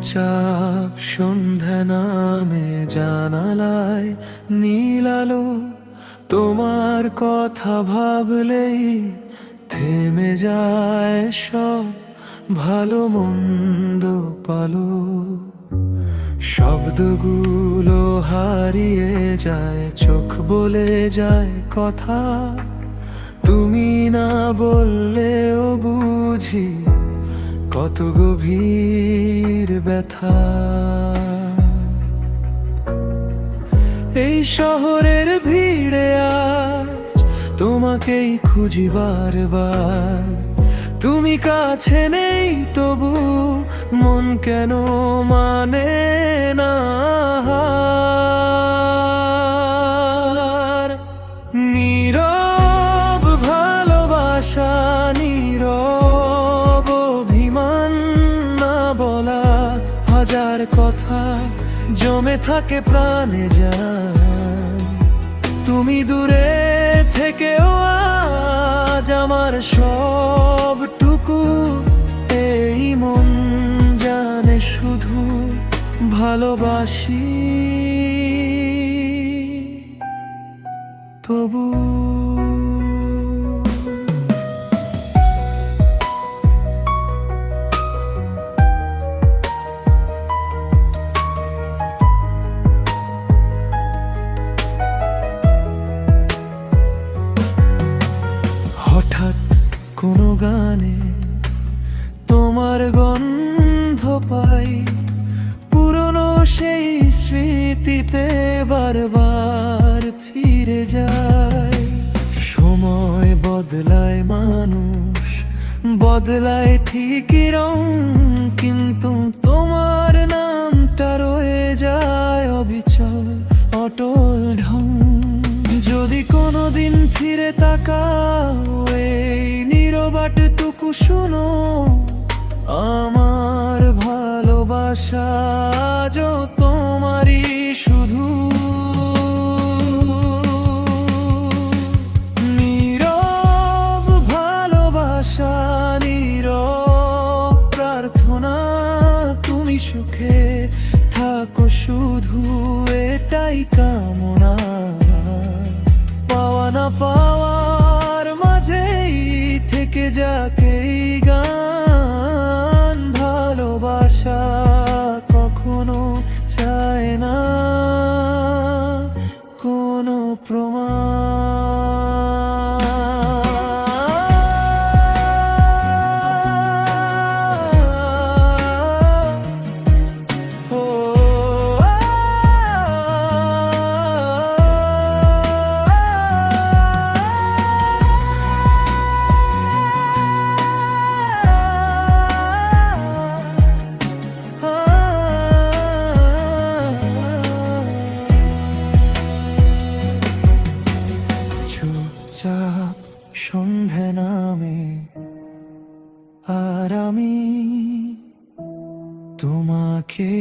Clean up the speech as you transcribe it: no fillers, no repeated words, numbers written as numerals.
চুপচাপ সন্ধ্যা নামে জানালায় নীল আলো, তোমার কথা ভাবলেই থেমে যায় সব ভালো মন্দ পালো। শব্দগুলো হারিয়ে যায়, চোখ বলে যায় কথা, তুমি না বললেও বুঝি কত গভীর ব্যথা। এই শহরের ভিড়ে আজ তোমাকেই খুঁজি বারবার, তুমি কাছে নেই তবু মন কেন মানে না হার। নীরব ভালোবাসা, নীরব অভিমান, না বলা হাজার কথা জমে থাকে প্রাণে যায়। তুমি দূরে থেকেও আজ আমার সবটুকু, এই মন জানে শুধু ভালোবাসি তবু। হঠাৎ কোনো গানে তোমার গন্ধ পাই, পুরনো সেই স্মৃতিতে বারবার ফিরে যায়। সময় বদলায়, মানুষ বদলায় ঠিকই রং, কিন্তু তোমার নামটা রয়ে যায় অবিচল অটল ঢং। যদি কোনোদিন ফিরে তাকাও, এই নীরবটুকু শুনো, আমার ভালোবাসা আজও তোমারই শুধু। নীরব ভালোবাসা, নীরব প্রার্থনা, তুমি সুখে থাকো শুধু এটাই কামনা। পাওয়া না পাওয়ার মাঝেই থেকে যাকে এই গান। ভালোবাসা কখনো চায় না কোনো প্রমাণ। চুপচাপ সন্ধে নামে আর আমি তোমাকে